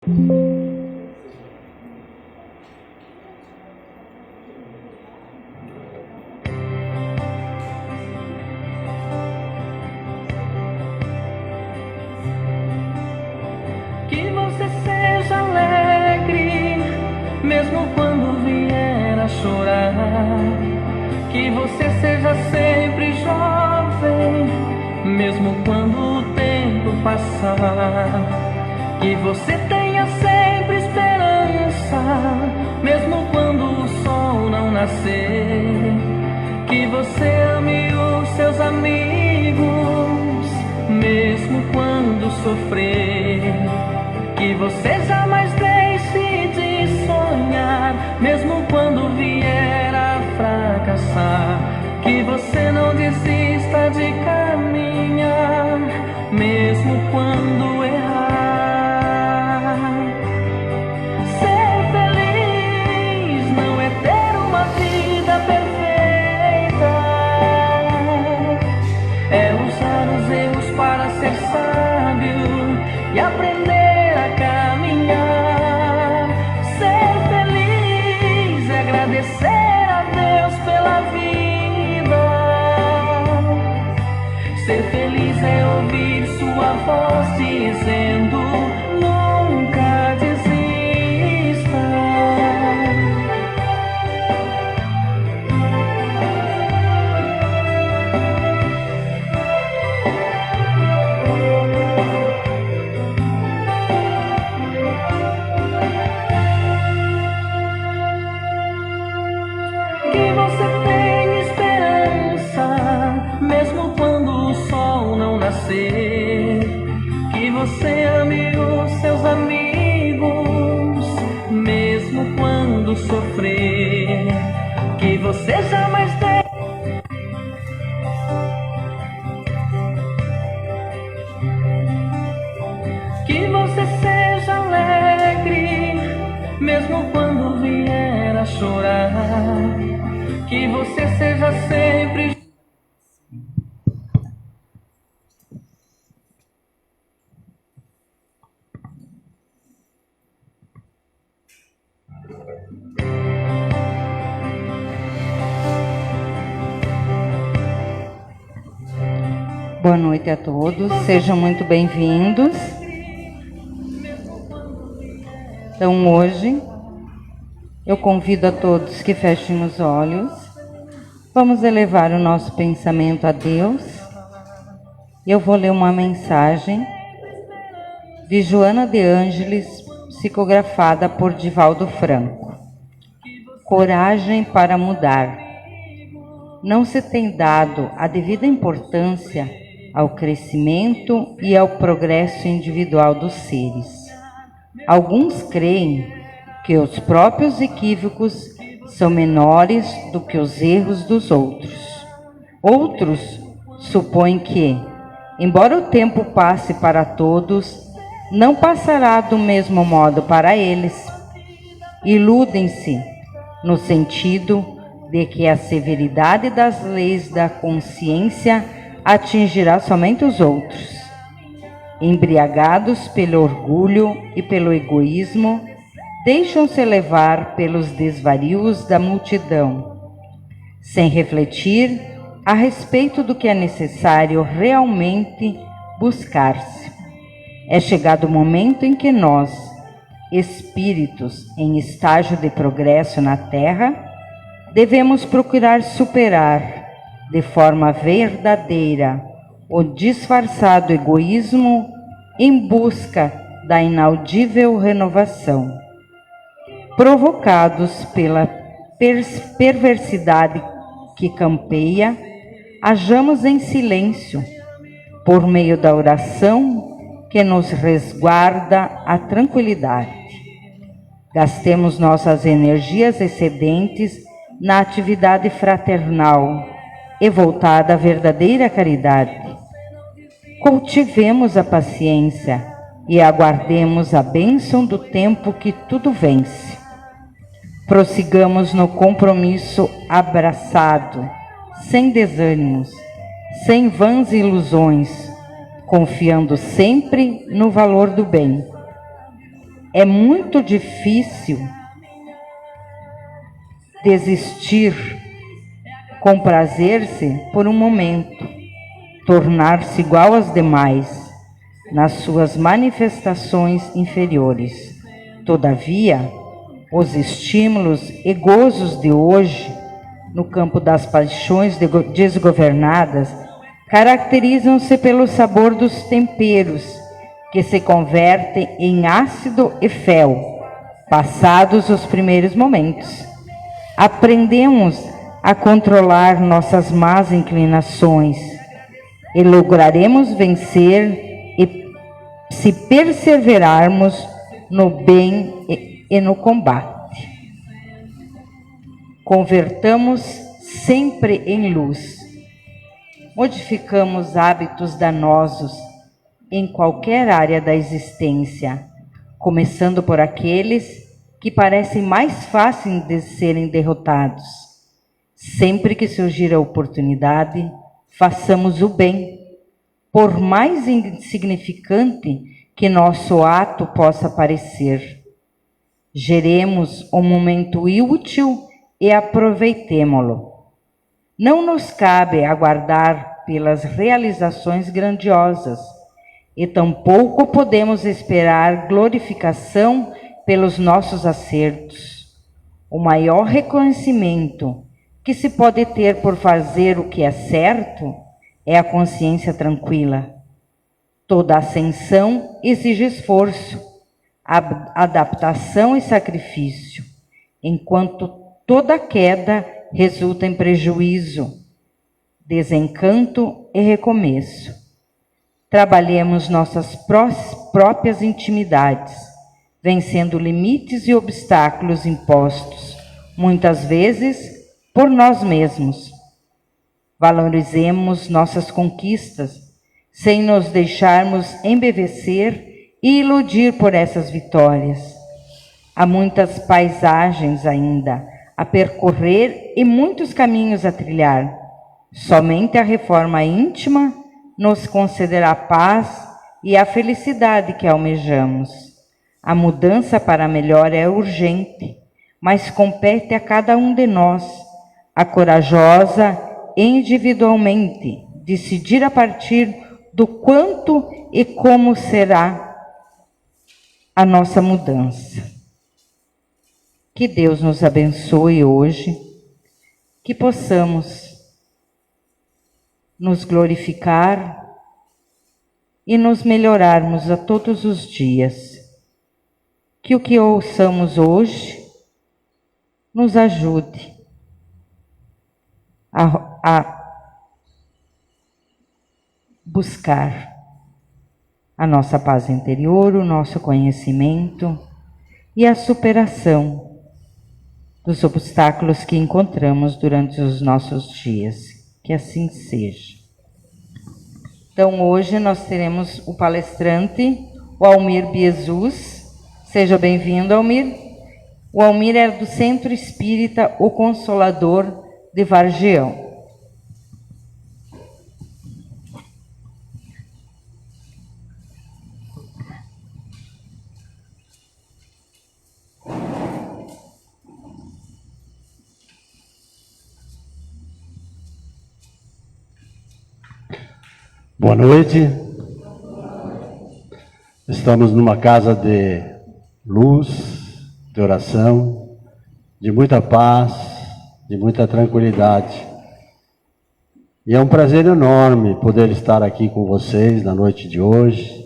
Que você seja alegre, mesmo quando vier a chorar. Que você seja sempre jovem, mesmo quando o tempo passar. Que você tenha sempre esperança, mesmo quando o sol não nascer. Que você ame os seus amigos, mesmo quando sofrer. Que você jamais deixe de sonhar, mesmo quando vier a fracassar. Que você não desista de caminhar, mesmo quando errar. Ser feliz não é ter uma vida perfeita, é usar os erros para ser sábio e aprender a caminhar. Ser feliz é agradecer a Deus pela vida. Ser feliz é ouvir sua voz dizendo: nunca desista. Que você tenha esperança, mesmo quando o sol não nascer. Que você ame os seus amigos, mesmo quando sofrer. Que você jamais que você seja alegre, mesmo quando vier a chorar. Que você seja sempre. Boa noite a todos, sejam muito bem-vindos. Então, hoje, eu convido a todos que fechem os olhos. Vamos elevar o nosso pensamento a Deus. Eu vou ler uma mensagem de Joana de Ângeles, psicografada por Divaldo Franco. Coragem para mudar. Não se tem dado a devida importância ao crescimento e ao progresso individual dos seres. Alguns creem que os próprios equívocos são menores do que os erros dos outros. Outros supõem que, embora o tempo passe para todos, não passará do mesmo modo para eles. Iludem-se no sentido de que a severidade das leis da consciência atingirá somente os outros. Embriagados pelo orgulho e pelo egoísmo, deixam-se levar pelos desvarios da multidão, sem refletir a respeito do que é necessário realmente buscar-se. É chegado o momento em que nós, espíritos em estágio de progresso na Terra, devemos procurar superar, de forma verdadeira, o disfarçado egoísmo em busca da inaudível renovação. Provocados pela perversidade que campeia, hajamos em silêncio, por meio da oração que nos resguarda a tranquilidade. Gastemos nossas energias excedentes na atividade fraternal e voltada à verdadeira caridade. Cultivemos a paciência e aguardemos a bênção do tempo que tudo vence. Prossigamos no compromisso abraçado, sem desânimos, sem vãs ilusões, confiando sempre no valor do bem. é muito difícil desistir, comprazer-se por um momento, tornar-se igual aos demais nas suas manifestações inferiores. Todavia, os estímulos e gozos de hoje, no campo das paixões desgovernadas, caracterizam-se pelo sabor dos temperos, que se convertem em ácido e fel, passados os primeiros momentos. Aprendemos a controlar nossas más inclinações e lograremos vencer se perseverarmos no bem e no combate. Convertamos sempre em luz. Modificamos hábitos danosos em qualquer área da existência, começando por aqueles que parecem mais fáceis de serem derrotados. Sempre que surgir a oportunidade, façamos o bem, por mais insignificante que nosso ato possa parecer. Geremos um momento útil e aproveitemo-lo. Não nos cabe aguardar pelas realizações grandiosas, e tampouco podemos esperar glorificação pelos nossos acertos. O maior reconhecimento que se pode ter por fazer o que é certo é a consciência tranquila. Toda ascensão exige esforço, adaptação e sacrifício, enquanto toda queda resulta em prejuízo, desencanto e recomeço. Trabalhemos nossas próprias intimidades, vencendo limites e obstáculos impostos, muitas vezes por nós mesmos. Valorizemos nossas conquistas, sem nos deixarmos embevecer e iludir por essas vitórias. Há muitas paisagens ainda a percorrer e muitos caminhos a trilhar. Somente a reforma íntima nos concederá a paz e a felicidade que almejamos. A mudança para melhor é urgente, mas compete a cada um de nós, a corajosa, individualmente, decidir a partir do quanto e como será a nossa mudança. Que Deus nos abençoe hoje, que possamos nos glorificar e nos melhorarmos a todos os dias. Que o que ouçamos hoje nos ajude a buscar a nossa paz interior, o nosso conhecimento e a superação dos obstáculos que encontramos durante os nossos dias. Que assim seja. Então, hoje nós teremos o palestrante, o Almir Biezus. Seja bem-vindo, Almir. O Almir é do Centro Espírita O Consolador de Vargião. Boa noite. Estamos numa casa de luz, de oração, de muita paz, de muita tranquilidade. E é um prazer enorme poder estar aqui com vocês na noite de hoje,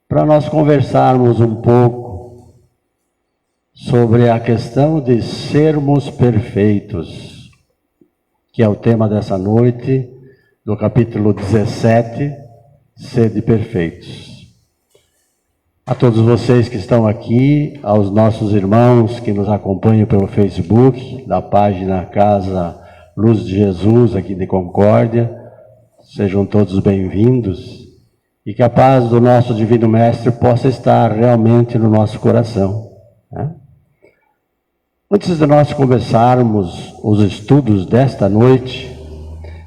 para nós conversarmos um pouco sobre a questão de sermos perfeitos, que é o tema dessa noite, do capítulo 17, Sede Perfeitos. A todos vocês que estão aqui, aos nossos irmãos que nos acompanham pelo Facebook, da página Casa Luz de Jesus, aqui de Concórdia, sejam todos bem-vindos e que a paz do nosso Divino Mestre possa estar realmente no nosso coração, né? Antes de nós começarmos os estudos desta noite,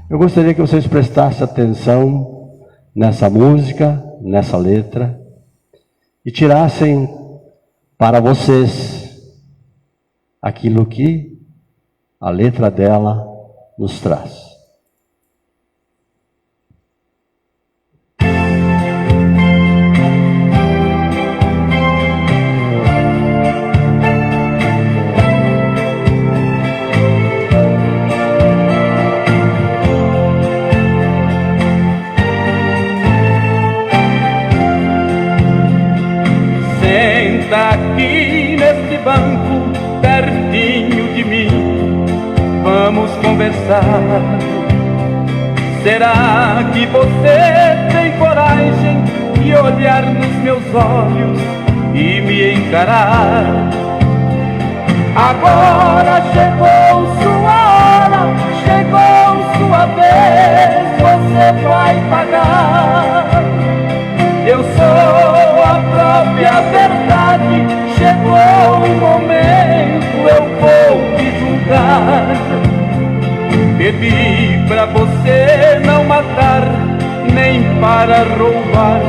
eu gostaria que vocês prestassem atenção nessa música, nessa letra, e tirassem para vocês aquilo que a letra dela nos traz. Aqui neste banco, pertinho de mim, vamos conversar. Será que você tem coragem de olhar nos meus olhos e me encarar? Agora chegou sua hora, chegou sua vez, você vai pagar. Eu sou a própria verdade, chegou o momento, eu vou te julgar. Pedi pra você não matar, nem para roubar,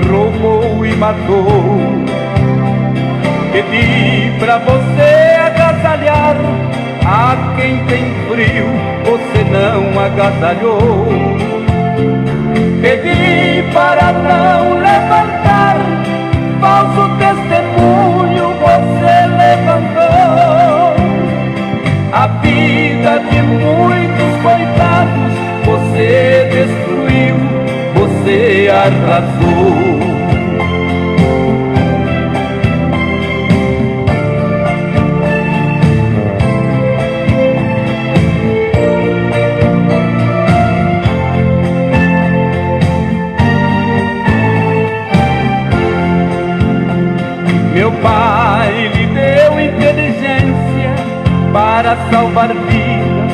roubou e matou. Pedi pra você agasalhar a quem tem frio, você não agasalhou. Pedi para não levantar falso testemunho, você levantou. A vida de muitos coitados você destruiu, você arrasou. Meu pai lhe deu inteligência para salvar vidas,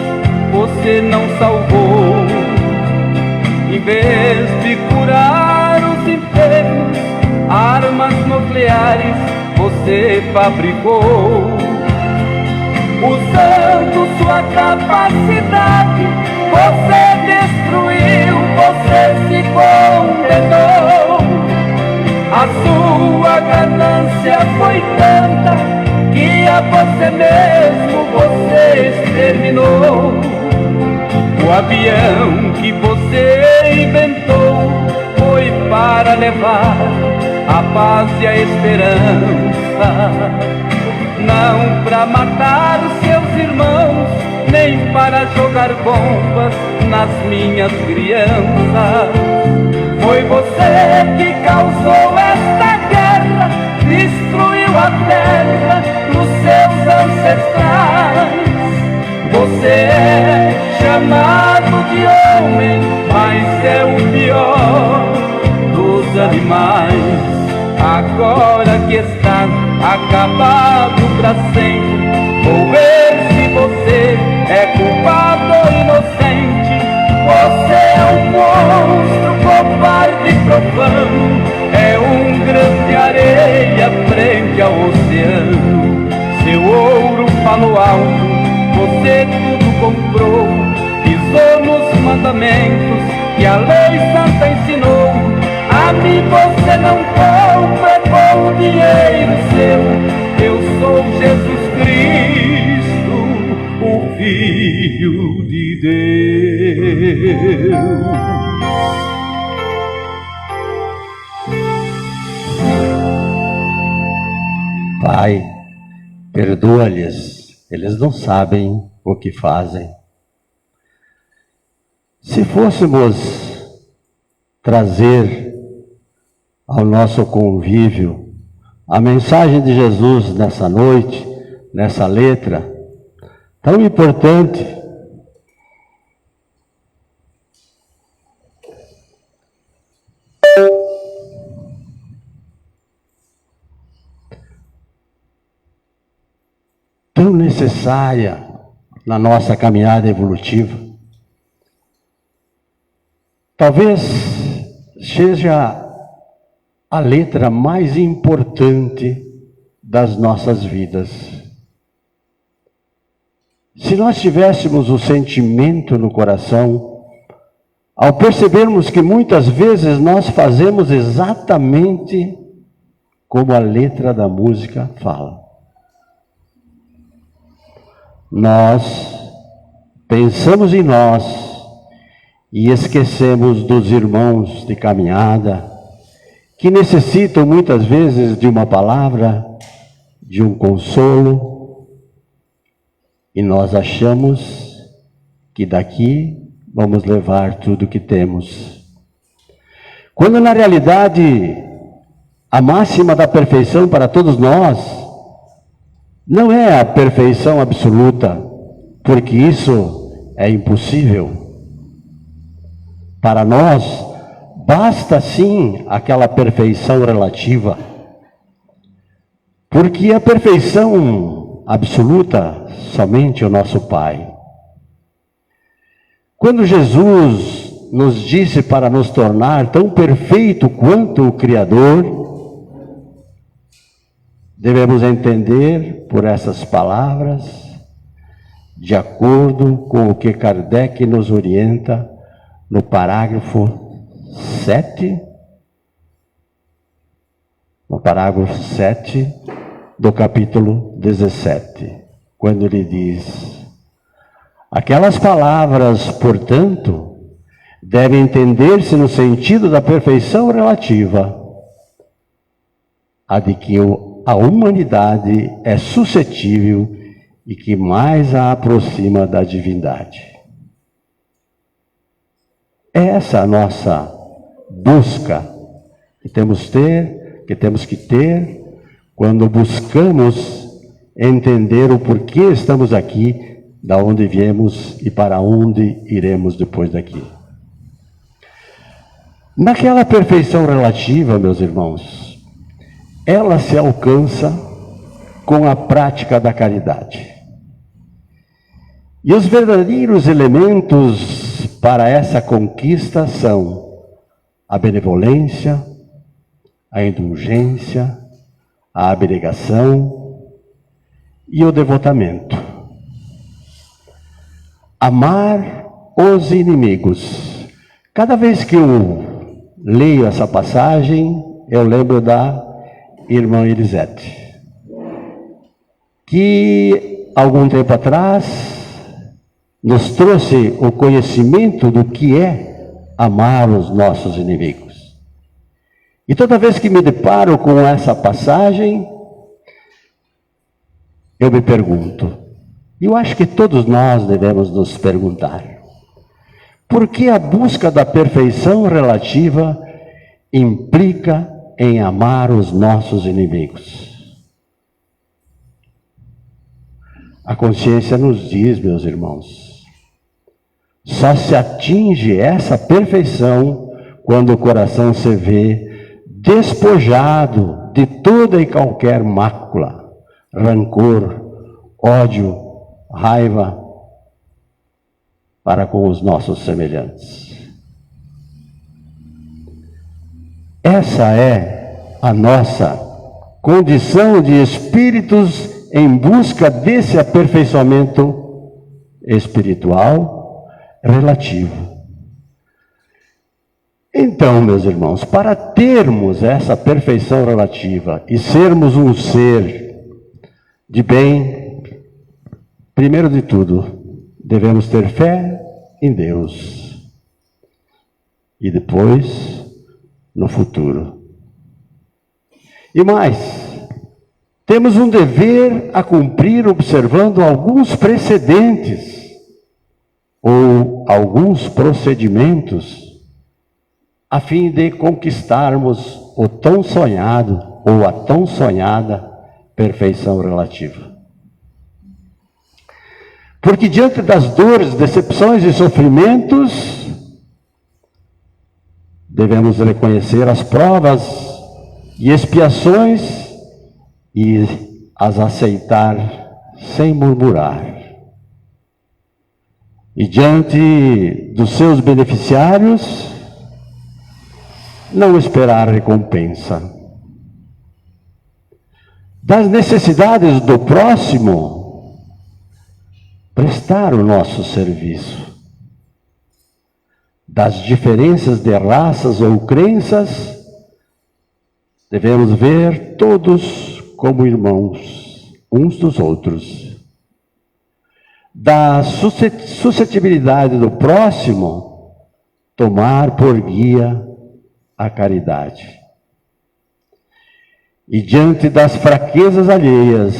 você não salvou. Em vez de curar os enfermos, armas nucleares você fabricou. Usando sua capacidade, você destruiu, você se condenou. A sua ganância foi tanta que a você mesmo você exterminou. O avião que você inventou foi para levar a paz e a esperança, não para matar seus irmãos, nem para jogar bombas nas minhas crianças. Foi você que causou esta guerra, destruiu a terra dos seus ancestrais. Você é chamado de homem, mas é o pior dos animais. Agora que está acabado pra sempre, vou ver se você é culpado ou inocente. Você é um monstro, covarde e profano, é um grande areia frente ao oceano. Seu ouro falou alto, você tudo comprou, pisou nos mandamentos que a lei santa ensinou. A mim você não compra com dinheiro seu, eu sou Jesus Cristo, o Filho de Deus. Pai, perdoa-lhes, eles não sabem o que fazem. Se fôssemos trazer ao nosso convívio a mensagem de Jesus nessa noite, nessa letra tão importante, tão necessária na nossa caminhada evolutiva, talvez seja a letra mais importante das nossas vidas. Se nós tivéssemos o sentimento no coração, ao percebermos que muitas vezes nós fazemos exatamente como a letra da música fala. Nós pensamos em nós e esquecemos dos irmãos de caminhada, que necessitam muitas vezes de uma palavra, de um consolo, e nós achamos que daqui vamos levar tudo que temos. Quando na realidade a máxima da perfeição para todos nós não é a perfeição absoluta, porque isso é impossível. Para nós, basta sim aquela perfeição relativa, porque a perfeição absoluta somente o nosso Pai. Quando Jesus nos disse para nos tornar tão perfeito quanto o Criador, devemos entender por essas palavras, de acordo com o que Kardec nos orienta no parágrafo 7, do capítulo 17, quando ele diz: aquelas palavras, portanto, devem entender-se no sentido da perfeição relativa, a de que a humanidade é suscetível e que mais a aproxima da divindade. Essa é a nossa busca que temos que ter quando buscamos entender o porquê estamos aqui, da onde viemos e para onde iremos depois daqui. Naquela perfeição relativa, meus irmãos, ela se alcança com a prática da caridade. E os verdadeiros elementos para essa conquista são a benevolência, a indulgência, a abnegação e o devotamento. Amar os inimigos. Cada vez que eu leio essa passagem, eu lembro da irmã Elisete, que algum tempo atrás nos trouxe o conhecimento do que é amar os nossos inimigos. E toda vez que me deparo com essa passagem, eu me pergunto, e eu acho que todos nós devemos nos perguntar, por que a busca da perfeição relativa implica em amar os nossos inimigos? A consciência nos diz, meus irmãos, só se atinge essa perfeição quando o coração se vê despojado de toda e qualquer mácula, rancor, ódio, raiva para com os nossos semelhantes. Essa é a nossa condição de espíritos em busca desse aperfeiçoamento espiritual relativo. Então, meus irmãos, para termos essa perfeição relativa e sermos um ser de bem, primeiro de tudo, devemos ter fé em Deus e depois no futuro. E mais, temos um dever a cumprir observando alguns precedentes ou alguns procedimentos a fim de conquistarmos o tão sonhado ou a tão sonhada perfeição relativa. Porque diante das dores, decepções e sofrimentos, devemos reconhecer as provas e expiações e as aceitar sem murmurar. E diante dos seus beneficiários, não esperar recompensa. Das necessidades do próximo, prestar o nosso serviço. Das diferenças de raças ou crenças, devemos ver todos como irmãos, uns dos outros. Da suscetibilidade do próximo, tomar por guia a caridade. E diante das fraquezas alheias,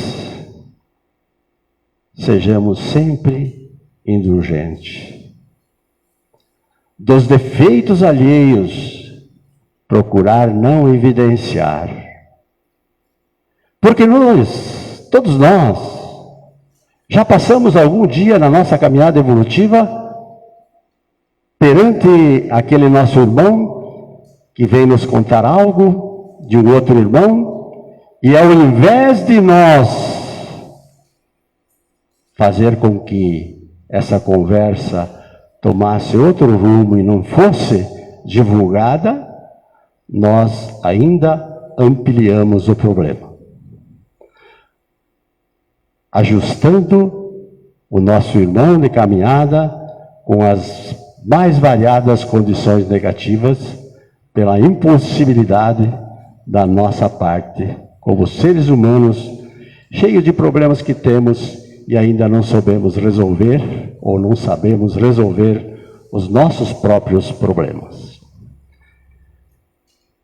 sejamos sempre indulgentes. Dos defeitos alheios, procurar não evidenciar. Porque todos nós, já passamos algum dia na nossa caminhada evolutiva perante aquele nosso irmão que vem nos contar algo de um outro irmão, e ao invés de nós fazer com que essa conversa tomasse outro rumo e não fosse divulgada, nós ainda ampliamos o problema, ajustando o nosso irmão de caminhada com as mais variadas condições negativas, pela impossibilidade da nossa parte, como seres humanos, cheios de problemas que temos e ainda não sabemos resolver, ou não sabemos resolver os nossos próprios problemas.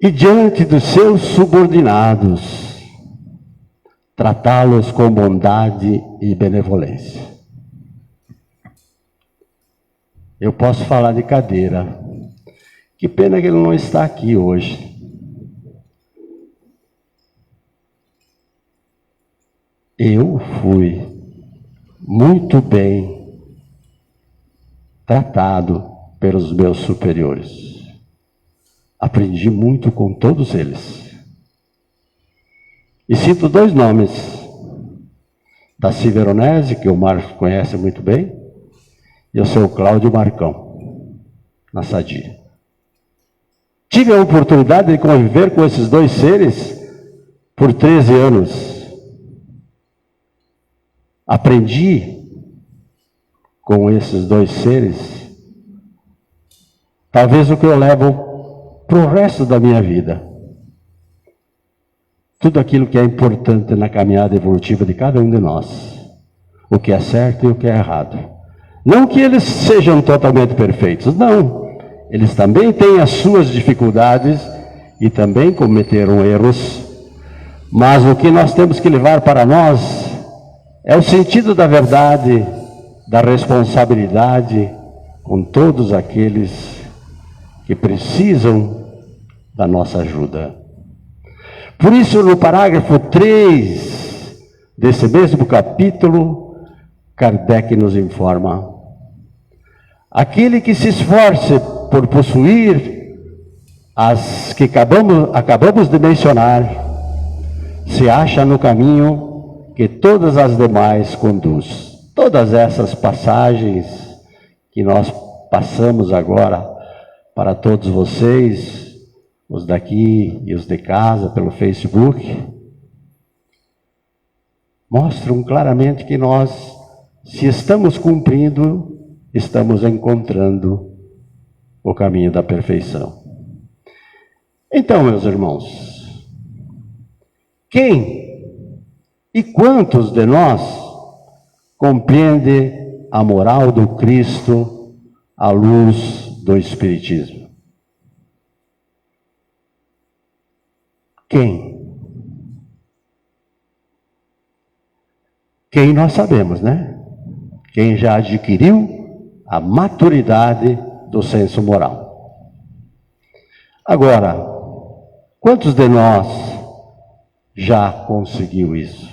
E diante dos seus subordinados, tratá-los com bondade e benevolência. Eu posso falar de Cadeira. Que pena que ele não está aqui hoje. Eu fui muito bem tratado pelos meus superiores. Aprendi muito com todos eles. E cito dois nomes. Daci Veronese, que o Marcos conhece muito bem, e o seu Cláudio Marcão, na Sadia. Tive a oportunidade de conviver com esses dois seres por 13 anos. Aprendi com esses dois seres, talvez o que eu levo para o resto da minha vida. Tudo aquilo que é importante na caminhada evolutiva de cada um de nós. O que é certo e o que é errado. Não que eles sejam totalmente perfeitos, não. Eles também têm as suas dificuldades e também cometeram erros. Mas o que nós temos que levar para nós é o sentido da verdade, da responsabilidade com todos aqueles que precisam da nossa ajuda. Por isso, no parágrafo 3 desse mesmo capítulo, Kardec nos informa: aquele que se esforce por possuir as que acabamos de mencionar, se acha no caminho que todas as demais conduz. Todas essas passagens que nós passamos agora para todos vocês, os daqui e os de casa, pelo Facebook, mostram claramente que nós, se estamos cumprindo, estamos encontrando o caminho da perfeição. Então, meus irmãos, quem e quantos de nós compreende a moral do Cristo à luz do Espiritismo? Quem? Quem nós sabemos, né? Quem já adquiriu a maturidade do senso moral. Agora, quantos de nós já conseguiu isso?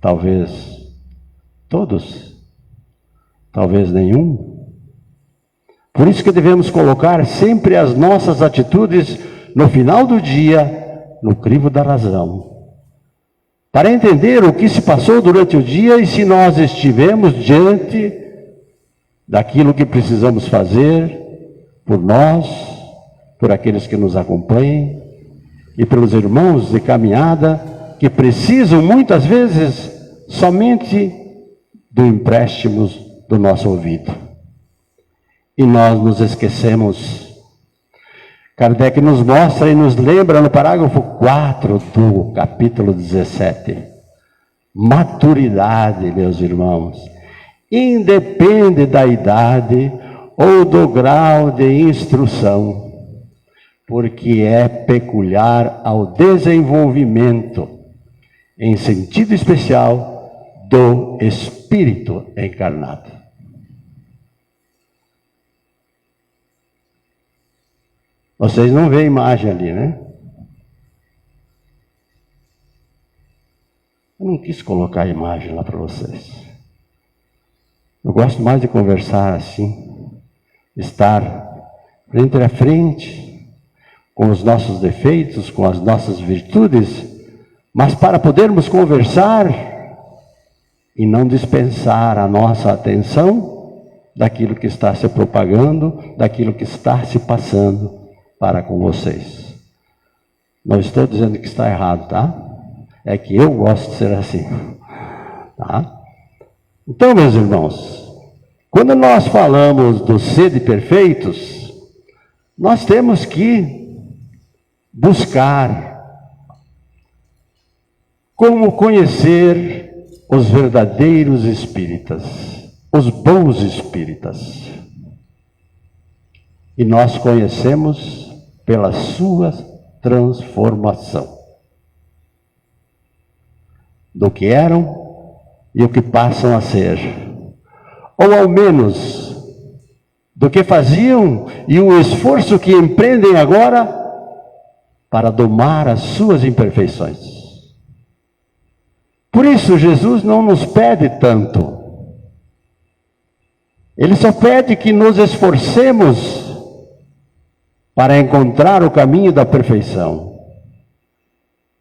Talvez todos, talvez nenhum. Por isso que devemos colocar sempre as nossas atitudes no final do dia no crivo da razão, para entender o que se passou durante o dia e se nós estivemos diante daquilo que precisamos fazer por nós, por aqueles que nos acompanhem e pelos irmãos de caminhada que precisam muitas vezes somente do empréstimo do nosso ouvido. E nós nos esquecemos. Kardec nos mostra e nos lembra no parágrafo 4 do capítulo 17. Maturidade, meus irmãos, independe da idade ou do grau de instrução, porque é peculiar ao desenvolvimento, em sentido especial, do espírito encarnado. Vocês não veem imagem ali, né? Eu não quis colocar a imagem lá para vocês. Eu gosto mais de conversar assim, estar frente a frente, com os nossos defeitos, com as nossas virtudes, mas para podermos conversar e não dispensar a nossa atenção daquilo que está se propagando, daquilo que está se passando para com vocês. Não estou dizendo que está errado, tá? É que eu gosto de ser assim, tá? Então, meus irmãos, quando nós falamos dos sede perfeitos, nós temos que buscar como conhecer os verdadeiros espíritas, os bons espíritas. E nós conhecemos pela sua transformação do que eram e o que passam a ser, ou ao menos do que faziam e o esforço que empreendem agora para domar as suas imperfeições. Por isso Jesus não nos pede tanto. Ele só pede que nos esforcemos para encontrar o caminho da perfeição,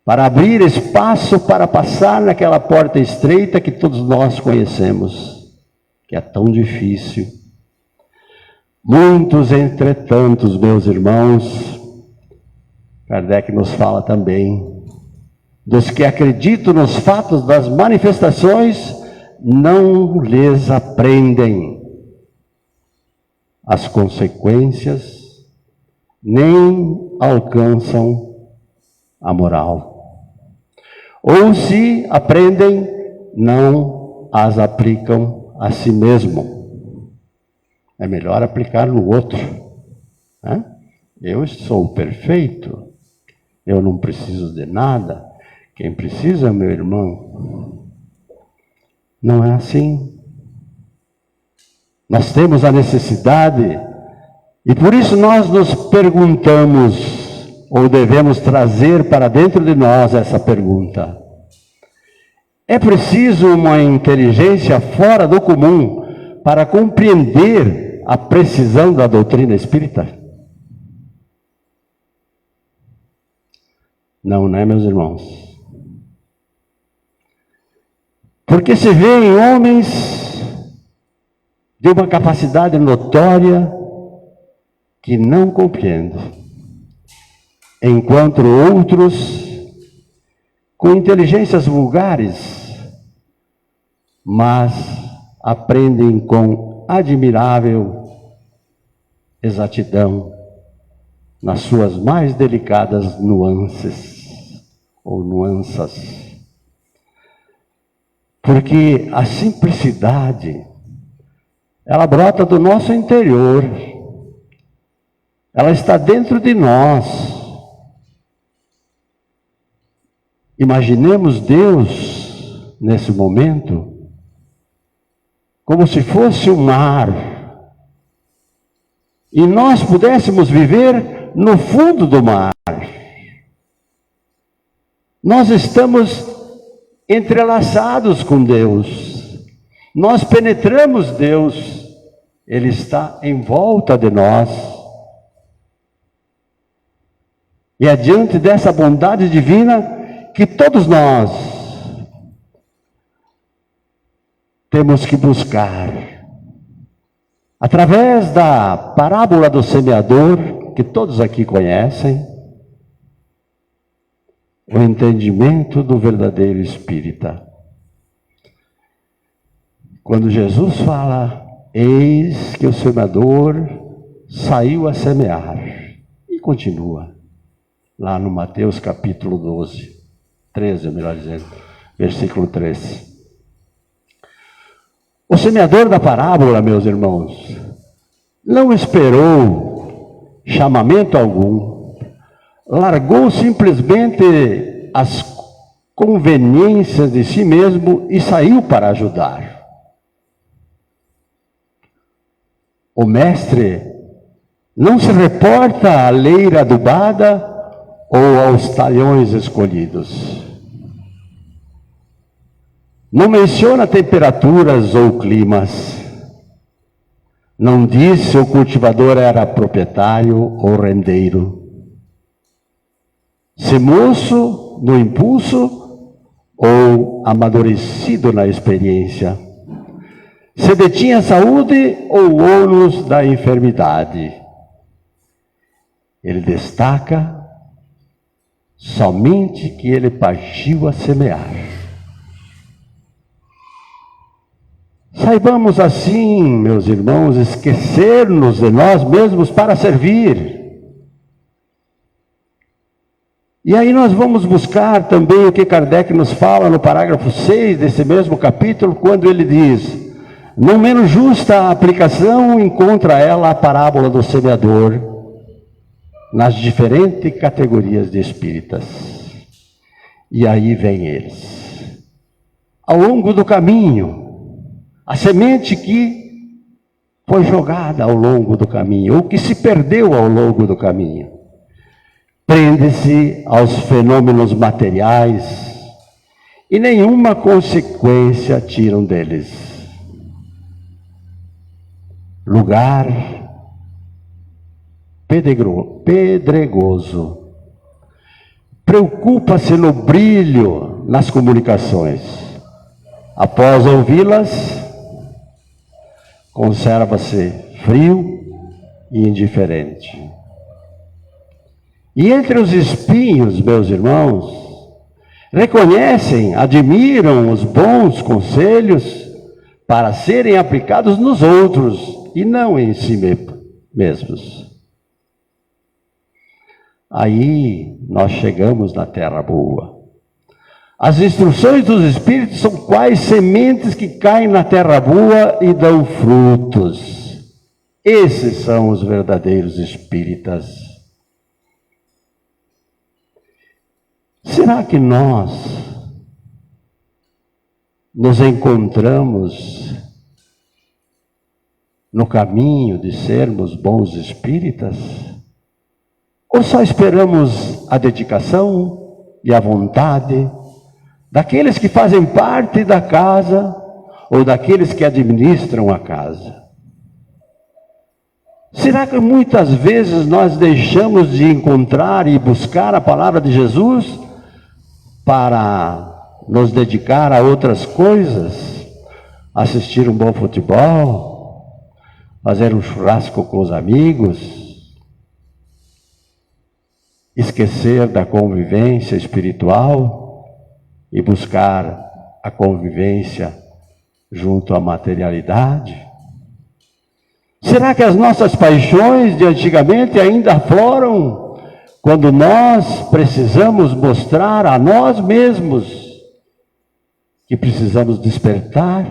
para abrir espaço para passar naquela porta estreita que todos nós conhecemos, que é tão difícil. Muitos, entretanto, meus irmãos, Kardec nos fala também, dos que acreditam nos fatos das manifestações, não lhes aprendem as consequências, nem alcançam a moral. Ou se aprendem, não as aplicam a si mesmo. É melhor aplicar no outro, né? Eu sou perfeito, eu não preciso de nada, quem precisa é meu irmão. Não é assim. Nós temos a necessidade, e por isso nós nos perguntamos, ou devemos trazer para dentro de nós essa pergunta: é preciso uma inteligência fora do comum para compreender a precisão da doutrina espírita? Não, né, meus irmãos? Porque se vê em homens de uma capacidade notória que não compreende, enquanto outros com inteligências vulgares, mas aprendem com admirável exatidão nas suas mais delicadas nuances ou nuanças. Porque a simplicidade, ela brota do nosso interior, ela está dentro de nós. Imaginemos Deus, nesse momento, como se fosse um mar, e nós pudéssemos viver no fundo do mar. Nós estamos entrelaçados com Deus, nós penetramos Deus, Ele está em volta de nós. E é diante dessa bondade divina que todos nós temos que buscar, através da parábola do semeador, que todos aqui conhecem, o entendimento do verdadeiro espírita. Quando Jesus fala, eis que o semeador saiu a semear. E continua lá no Mateus capítulo 13, melhor dizendo, versículo 3. O semeador da parábola, meus irmãos, não esperou chamamento algum, largou simplesmente as conveniências de si mesmo e saiu para ajudar. O mestre não se reporta à leira adubada ou aos talhões escolhidos. Não menciona temperaturas ou climas. Não diz se o cultivador era proprietário ou rendeiro. Se moço no impulso ou amadurecido na experiência. Se detinha a saúde ou o ônus da enfermidade. Ele destaca somente que ele partiu a semear. Saibamos assim, meus irmãos, esquecer-nos de nós mesmos para servir. E aí nós vamos buscar também o que Kardec nos fala no parágrafo 6 desse mesmo capítulo, quando ele diz: não menos justa a aplicação encontra ela a parábola do semeador nas diferentes categorias de espíritas. E aí vem eles. Ao longo do caminho, a semente que foi jogada ao longo do caminho, ou que se perdeu ao longo do caminho, prende-se aos fenômenos materiais e nenhuma consequência tiram deles. Lugar pedregoso. Preocupa-se no brilho nas comunicações. Após ouvi-las, conserva-se frio e indiferente. E entre os espinhos, meus irmãos, reconhecem, admiram os bons conselhos para serem aplicados nos outros e não em si mesmos. Aí nós chegamos na terra boa. As instruções dos Espíritos são quais sementes que caem na terra boa e dão frutos. Esses são os verdadeiros espíritas. Será que nós nos encontramos no caminho de sermos bons espíritas? Ou só esperamos a dedicação e a vontade daqueles que fazem parte da casa ou daqueles que administram a casa? Será que muitas vezes nós deixamos de encontrar e buscar a palavra de Jesus para nos dedicar a outras coisas? Assistir um bom futebol, fazer um churrasco com os amigos, esquecer da convivência espiritual e buscar a convivência junto à materialidade? Será que as nossas paixões de antigamente ainda afloram quando nós precisamos mostrar a nós mesmos que precisamos despertar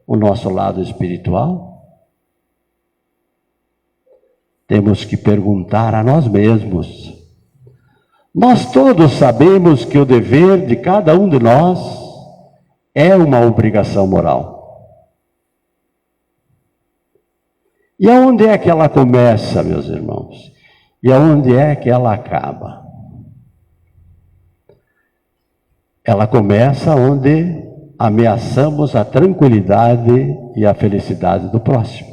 o nosso lado espiritual? Temos que perguntar a nós mesmos. Nós todos sabemos que o dever de cada um de nós é uma obrigação moral. E aonde é que ela começa, meus irmãos? E aonde é que ela acaba? Ela começa onde ameaçamos a tranquilidade e a felicidade do próximo.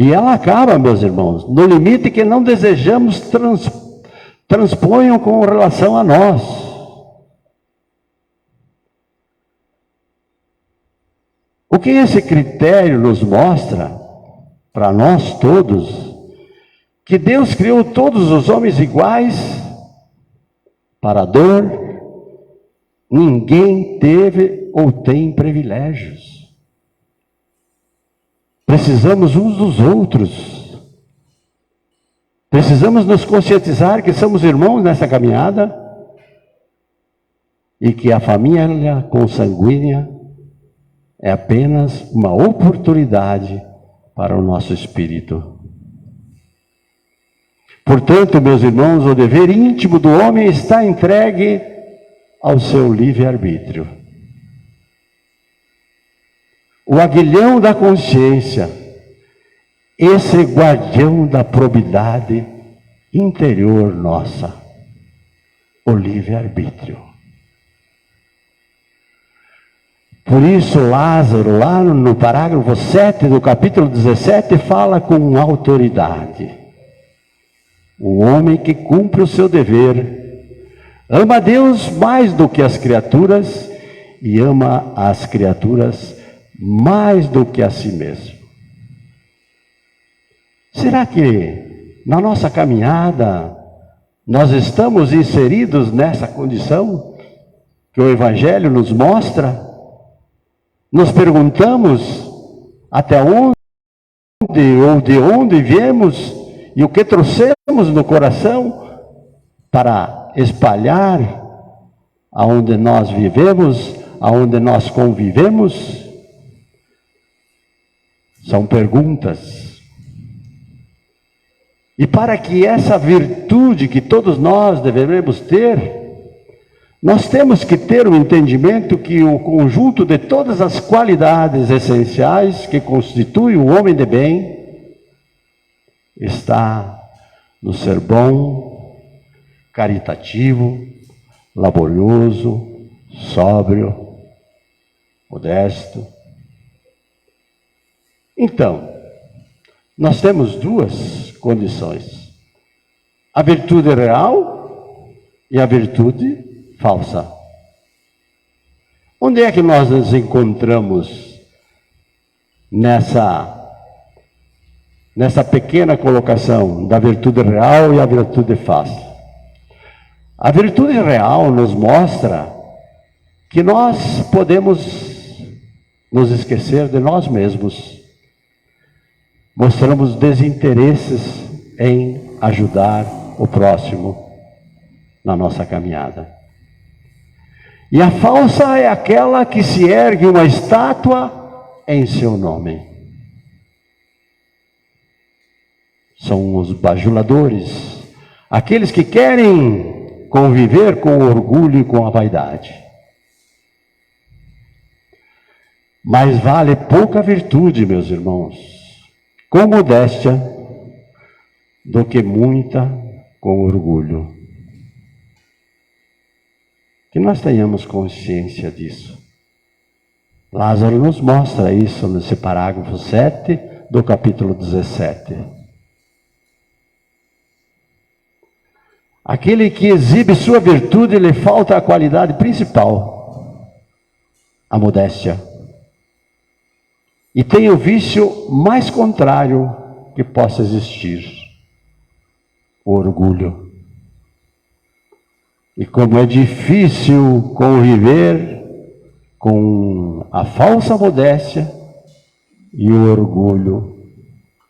E ela acaba, meus irmãos, no limite que não desejamos transponham com relação a nós. O que esse critério nos mostra, para nós todos, que Deus criou todos os homens iguais para a dor, ninguém teve ou tem privilégios. Precisamos uns dos outros. Precisamos nos conscientizar que somos irmãos nessa caminhada e que a família consanguínea é apenas uma oportunidade para o nosso espírito. Portanto, meus irmãos, o dever íntimo do homem está entregue ao seu livre-arbítrio. O aguilhão da consciência, esse guardião da probidade interior nossa, o livre-arbítrio. Por isso, Lázaro, lá no parágrafo 7 do capítulo 17, fala com autoridade. O homem que cumpre o seu dever, ama a Deus mais do que as criaturas e ama as criaturas mais do que a si mesmo. Será que na nossa caminhada nós estamos inseridos nessa condição que o Evangelho nos mostra? Nos perguntamos até onde ou de onde viemos e o que trouxemos no coração para espalhar aonde nós vivemos, aonde nós convivemos? São perguntas. E para que essa virtude que todos nós devemos ter, nós temos que ter o entendimento que o conjunto de todas as qualidades essenciais que constituem o homem de bem está no ser bom, caritativo, laborioso, sóbrio, modesto. Então, nós temos duas condições: a virtude real e a virtude falsa. Onde é que nós nos encontramos nessa pequena colocação da virtude real e a virtude falsa? A virtude real nos mostra que nós podemos nos esquecer de nós mesmos. Mostramos desinteresses em ajudar o próximo na nossa caminhada. E a falsa é aquela que se ergue uma estátua em seu nome. São os bajuladores, aqueles que querem conviver com o orgulho e com a vaidade. Mas vale pouca virtude, meus irmãos, com modéstia, do que muita com orgulho. Que nós tenhamos consciência disso. Lázaro nos mostra isso nesse parágrafo 7 do capítulo 17. Aquele que exibe sua virtude, lhe falta a qualidade principal, a modéstia. E tem o vício mais contrário que possa existir, o orgulho. E como é difícil conviver com a falsa modéstia e o orgulho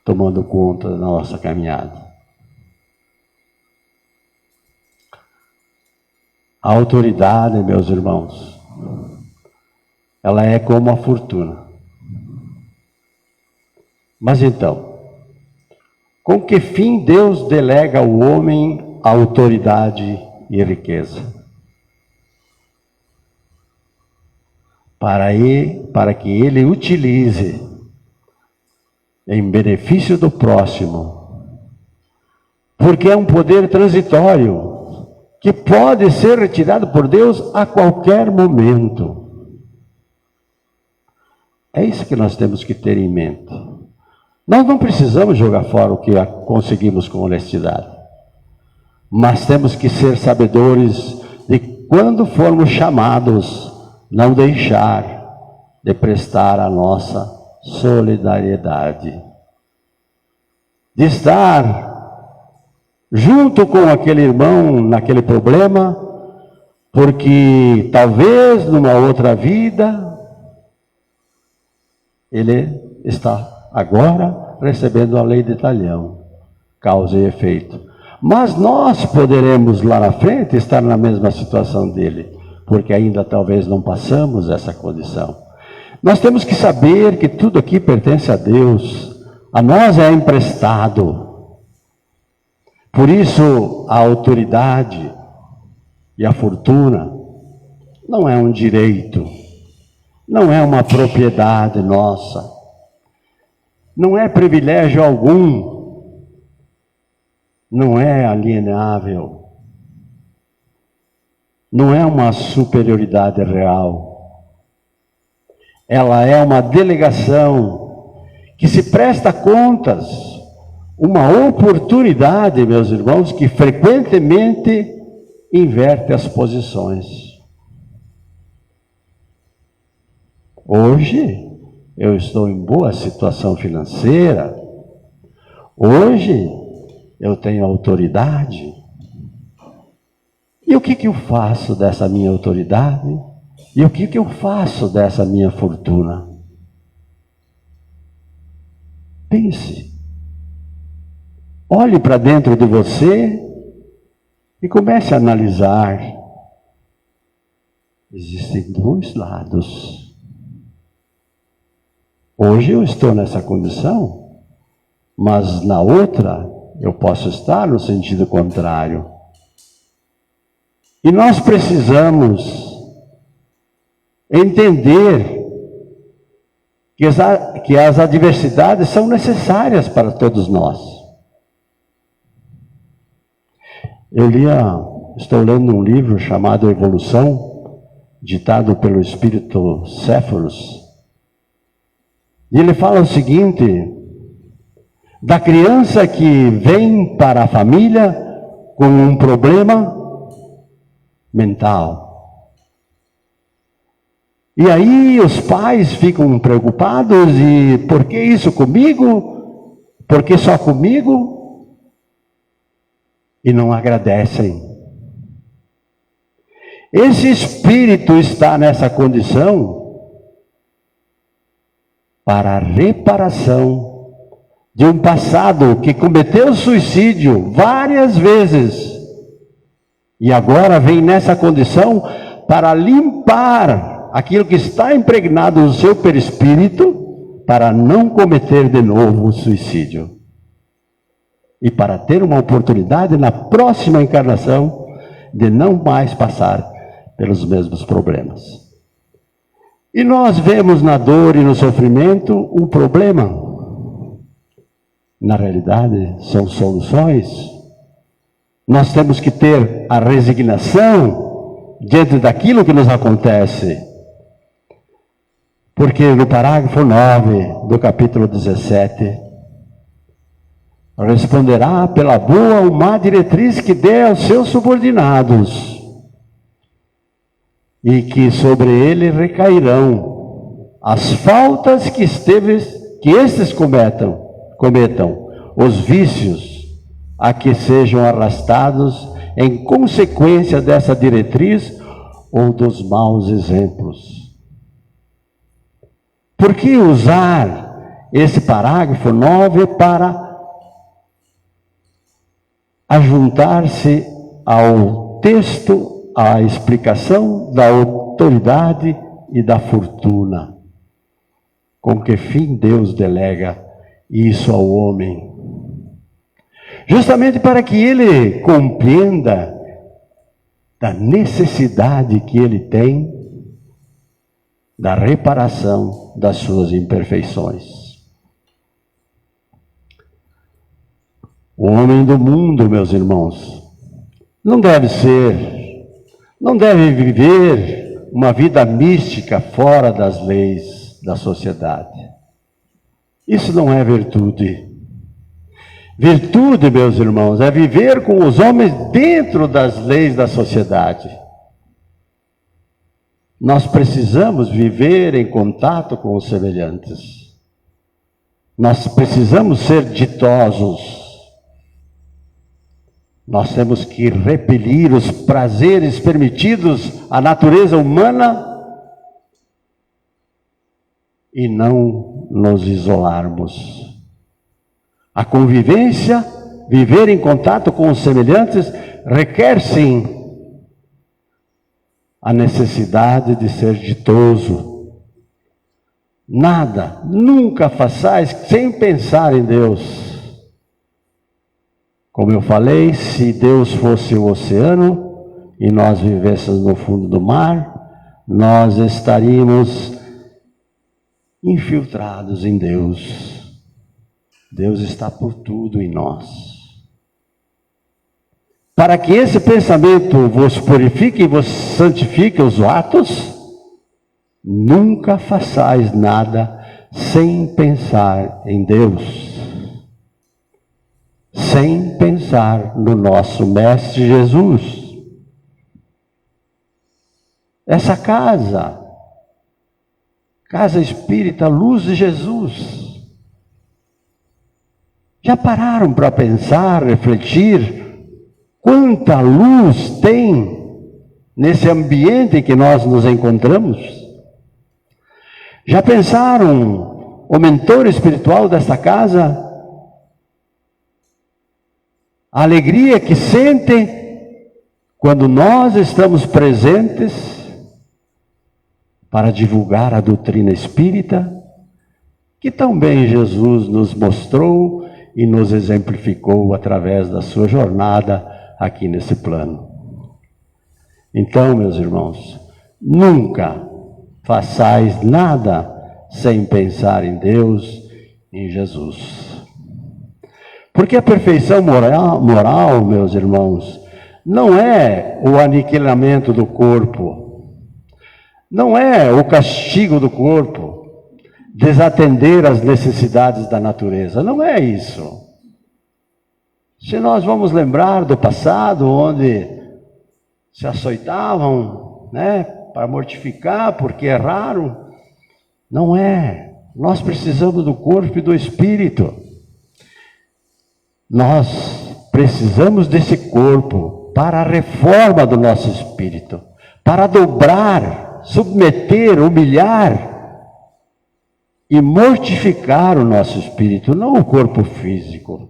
tomando conta da nossa caminhada. A autoridade, meus irmãos, ela é como a fortuna. Mas então, com que fim Deus delega ao homem a autoridade e riqueza? Para que ele utilize em benefício do próximo, porque é um poder transitório que pode ser retirado por Deus a qualquer momento. É isso que nós temos que ter em mente. Nós não precisamos jogar fora o que conseguimos com honestidade. Mas temos que ser sabedores de quando formos chamados, não deixar de prestar a nossa solidariedade. De estar junto com aquele irmão naquele problema, porque talvez numa outra vida ele está agora recebendo a lei de talhão. causa e efeito. Mas nós poderemos lá na frente estar na mesma situação dele, porque ainda talvez não passamos essa condição. Nós temos que saber que tudo aqui pertence a Deus, a nós é emprestado. Por isso a autoridade e a fortuna não é um direito, não é uma propriedade nossa, não é privilégio algum, não é alienável, não é uma superioridade real. Ela é uma delegação que se presta contas, uma oportunidade, meus irmãos, que frequentemente inverte as posições. Hoje eu estou em boa situação financeira, hoje eu tenho autoridade. E o que eu faço dessa minha autoridade? E o que eu faço dessa minha fortuna? Pense. Olhe para dentro de você e comece a analisar. Existem dois lados. Hoje eu estou nessa condição, mas na outra eu posso estar no sentido contrário. E nós precisamos entender que as adversidades são necessárias para todos nós. Estou lendo um livro chamado Evolução, ditado pelo espírito Céfalos. E ele fala o seguinte: da criança que vem para a família com um problema mental. E aí os pais ficam preocupados, e por que isso comigo? Por que só comigo? E não agradecem. Esse espírito está nessa condição para a reparação de um passado que cometeu suicídio várias vezes. E agora vem nessa condição para limpar aquilo que está impregnado no seu perispírito, para não cometer de novo o suicídio. E para ter uma oportunidade na próxima encarnação de não mais passar pelos mesmos problemas. E nós vemos na dor e no sofrimento um problema. Na realidade, são soluções. Nós temos que ter a resignação diante daquilo que nos acontece. Porque no parágrafo 9 do capítulo 17, responderá pela boa uma diretriz que dê aos seus subordinados, e que sobre ele recairão as faltas que estes cometam, os vícios a que sejam arrastados em consequência dessa diretriz ou dos maus exemplos. Por que usar esse parágrafo 9 para ajuntar-se ao texto, à explicação da autoridade e da fortuna? Com que fim Deus delega isso ao homem? Justamente para que ele compreenda da necessidade que ele tem da reparação das suas imperfeições. O homem do mundo, meus irmãos, não deve viver uma vida mística fora das leis da sociedade. Isso não é virtude. Virtude, meus irmãos, é viver com os homens dentro das leis da sociedade. Nós precisamos viver em contato com os semelhantes. Nós precisamos ser ditosos. Nós temos que repelir os prazeres permitidos à natureza humana e não nos isolarmos. A convivência viver em contato com os semelhantes, requer sim a necessidade de ser ditoso. Nada, nunca façais sem pensar em Deus. Como eu falei, se Deus fosse o oceano e nós vivêssemos no fundo do mar, nós estaríamos infiltrados em Deus. Deus está por tudo em nós. Para que esse pensamento vos purifique e vos santifique os atos, nunca façais nada sem pensar em Deus. Sem pensar no nosso Mestre Jesus. Essa casa espírita Luz de Jesus, já pararam para pensar, refletir quanta luz tem nesse ambiente em que nós nos encontramos? Já pensaram o mentor espiritual desta casa? A alegria que sente quando nós estamos presentes para divulgar a doutrina espírita, que também Jesus nos mostrou e nos exemplificou através da sua jornada aqui nesse plano. Então, meus irmãos, nunca façais nada sem pensar em Deus, em Jesus. Porque a perfeição moral, meus irmãos, não é o aniquilamento do corpo, não é o castigo do corpo, desatender as necessidades da natureza, não é isso. Se nós vamos lembrar do passado, onde se açoitavam, para mortificar, porque erraram, não é. Nós precisamos do corpo e do espírito. Nós precisamos desse corpo para a reforma do nosso espírito, para dobrar, submeter, humilhar e mortificar o nosso espírito, não o corpo físico.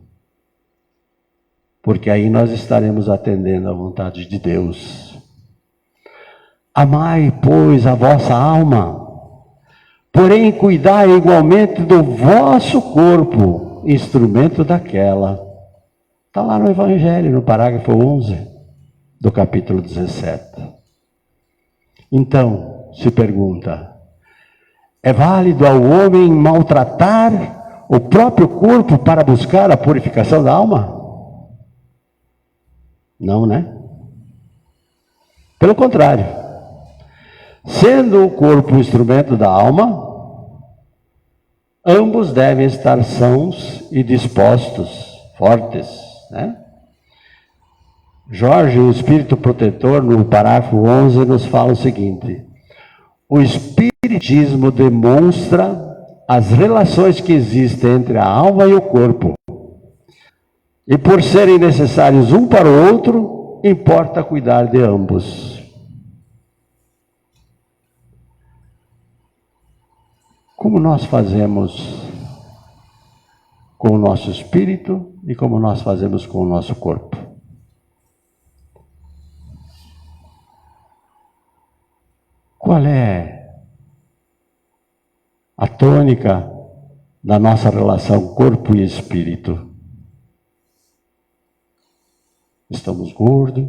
Porque aí nós estaremos atendendo à vontade de Deus. Amai, pois, a vossa alma, porém cuidai igualmente do vosso corpo, instrumento daquela. Está lá no Evangelho, no parágrafo 11 do capítulo 17. Então, se pergunta, é válido ao homem maltratar o próprio corpo para buscar a purificação da alma? Não, né? Pelo contrário, sendo o corpo o instrumento da alma, ambos devem estar sãos e dispostos, fortes, Jorge, o Espírito Protetor, no parágrafo 11, nos fala o seguinte: o Espiritismo demonstra as relações que existem entre a alma e o corpo, e por serem necessários um para o outro, importa cuidar de ambos. Como nós fazemos com o nosso espírito e como nós fazemos com o nosso corpo? Qual é a tônica da nossa relação corpo e espírito? Estamos gordos?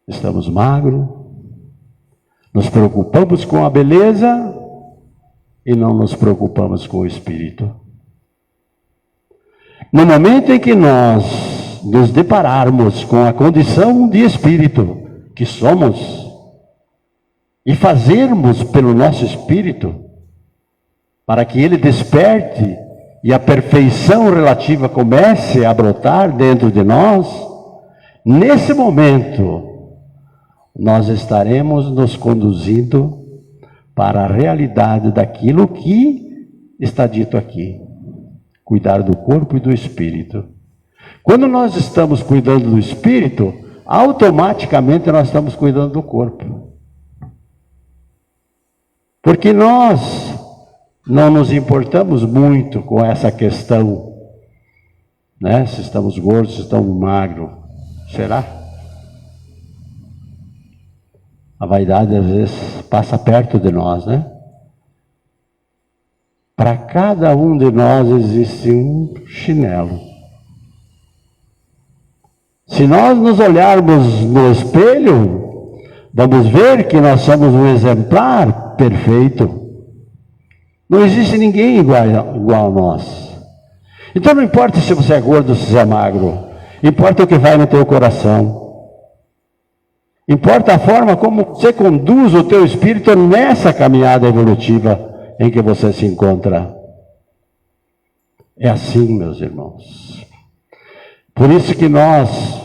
Estamos magros? Nos preocupamos com a beleza e não nos preocupamos com o espírito. No momento em que nós nos depararmos com a condição de espírito que somos, e fazermos pelo nosso espírito, para que ele desperte e a perfeição relativa comece a brotar dentro de nós, nesse momento, nós estaremos nos conduzindo para a realidade daquilo que está dito aqui. Cuidar do corpo e do espírito. Quando nós estamos cuidando do espírito, automaticamente nós estamos cuidando do corpo. Porque nós não nos importamos muito com essa questão né? Se estamos gordos, se estamos magros. Será? A vaidade às vezes passa perto de nós, né? Para cada um de nós existe um chinelo. Se nós nos olharmos no espelho, vamos ver que nós somos um exemplar perfeito. Não existe ninguém igual a nós. Então não importa se você é gordo ou se você é magro. Importa o que vai no teu coração. Importa a forma como você conduz o teu espírito nessa caminhada evolutiva em que você se encontra. É assim, meus irmãos. Por isso que nós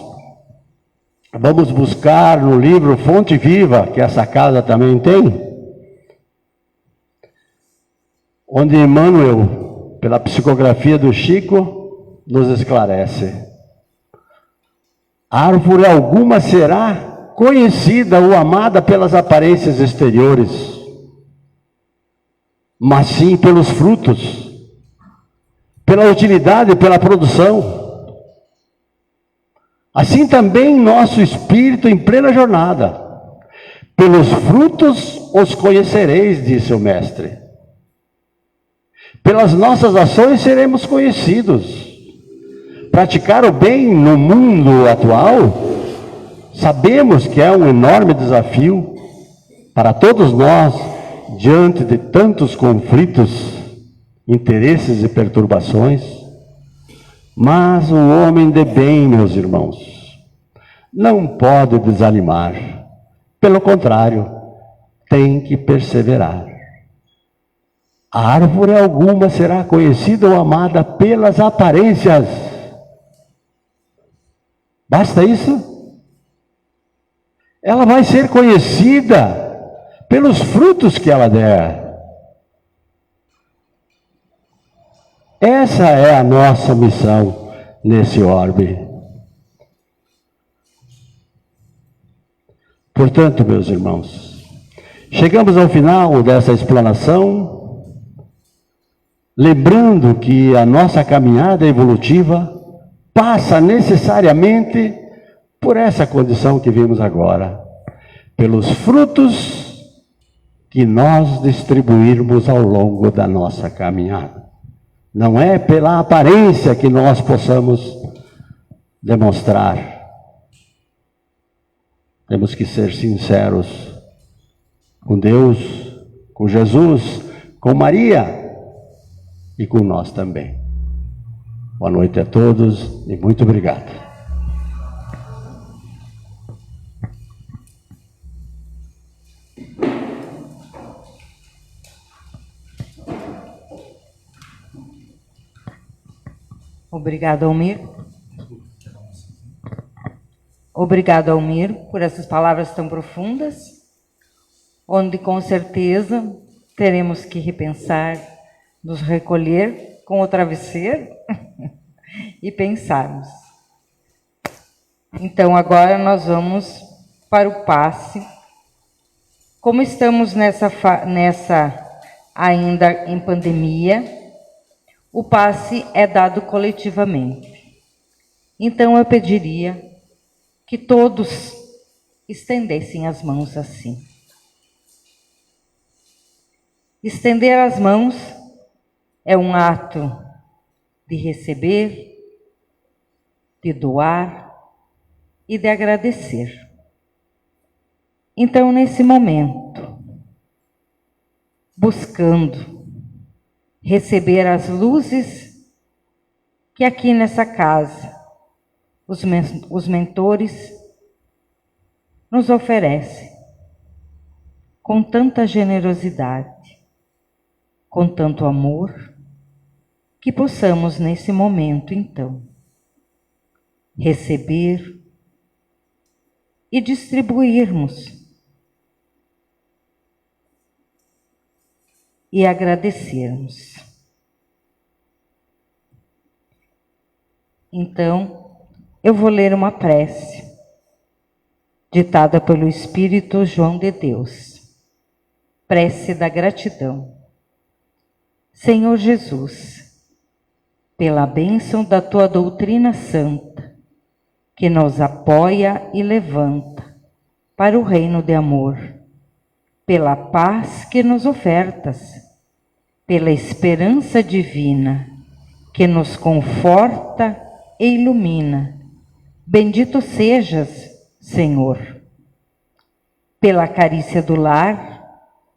vamos buscar no livro Fonte Viva, que essa casa também tem, onde Emmanuel, pela psicografia do Chico, nos esclarece. Árvore alguma será conhecida ou amada pelas aparências exteriores, mas sim pelos frutos, pela utilidade, pela produção. Assim também nosso espírito em plena jornada. Pelos frutos os conhecereis, disse o Mestre. Pelas nossas ações seremos conhecidos. Praticar o bem no mundo atual, sabemos que é um enorme desafio para todos nós, diante de tantos conflitos, interesses e perturbações. Mas o homem de bem, meus irmãos, não pode desanimar. Pelo contrário, tem que perseverar. Árvore alguma será conhecida ou amada pelas aparências. Basta isso? Ela vai ser conhecida pelos frutos que ela der. Essa é a nossa missão nesse orbe. Portanto, meus irmãos, chegamos ao final dessa explanação, lembrando que a nossa caminhada evolutiva passa necessariamente por essa condição que vimos agora, pelos frutos que nós distribuirmos ao longo da nossa caminhada. Não é pela aparência que nós possamos demonstrar. Temos que ser sinceros com Deus, com Jesus, com Maria e com nós também. Boa noite a todos e muito obrigado. Obrigado, Almir. Obrigado, Almir, por essas palavras tão profundas, onde com certeza teremos que repensar, nos recolher com o travesseiro e pensarmos. Então, agora nós vamos para o passe. Como estamos nessa ainda em pandemia, o passe é dado coletivamente. Então eu pediria que todos estendessem as mãos assim. Estender as mãos é um ato de receber, de doar e de agradecer. Então, nesse momento, buscando receber as luzes que aqui nessa casa os mentores nos oferecem com tanta generosidade, com tanto amor, que possamos nesse momento então receber e distribuirmos e agradecermos. Então, eu vou ler uma prece ditada pelo Espírito João de Deus. Prece da gratidão. Senhor Jesus, pela bênção da tua doutrina santa, que nos apoia e levanta para o reino de amor, pela paz que nos ofertas, pela esperança divina, que nos conforta e ilumina. Bendito sejas, Senhor, pela carícia do lar,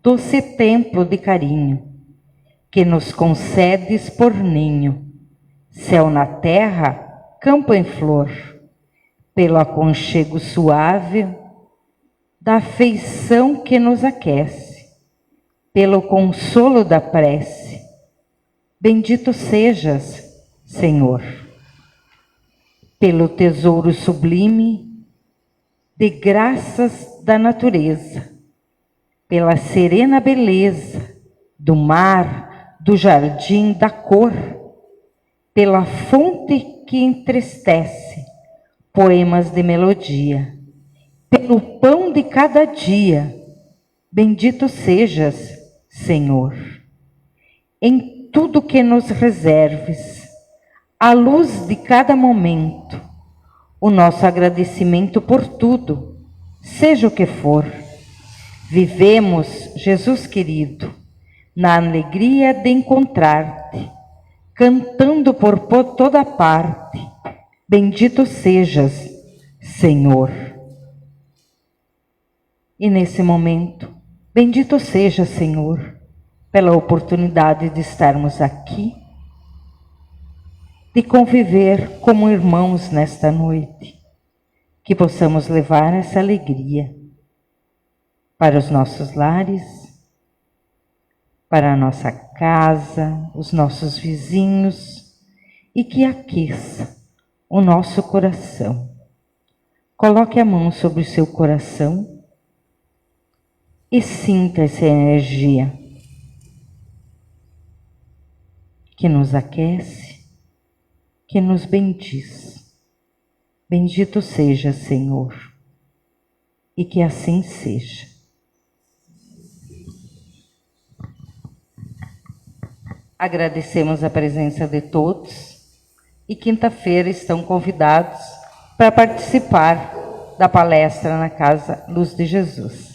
doce templo de carinho, que nos concedes por ninho, céu na terra, campo em flor, pelo aconchego suave da afeição que nos aquece, pelo consolo da prece. Bendito sejas, Senhor, pelo tesouro sublime de graças da natureza, pela serena beleza do mar, do jardim, da cor, pela fonte que entristece poemas de melodia, pelo pão de cada dia. Bendito sejas, Senhor, em tudo que nos reserves, a luz de cada momento, o nosso agradecimento por tudo, seja o que for. Vivemos, Jesus querido, na alegria de encontrar-te, cantando por toda parte. Bendito sejas, Senhor. E nesse momento, bendito seja, Senhor, pela oportunidade de estarmos aqui, de conviver como irmãos nesta noite, que possamos levar essa alegria para os nossos lares, para a nossa casa, os nossos vizinhos, e que aqueça o nosso coração. Coloque a mão sobre o seu coração e sinta essa energia que nos aquece, que nos bendiz. Bendito seja, Senhor, e que assim seja. Agradecemos a presença de todos e quinta-feira estão convidados para participar da palestra na Casa Luz de Jesus.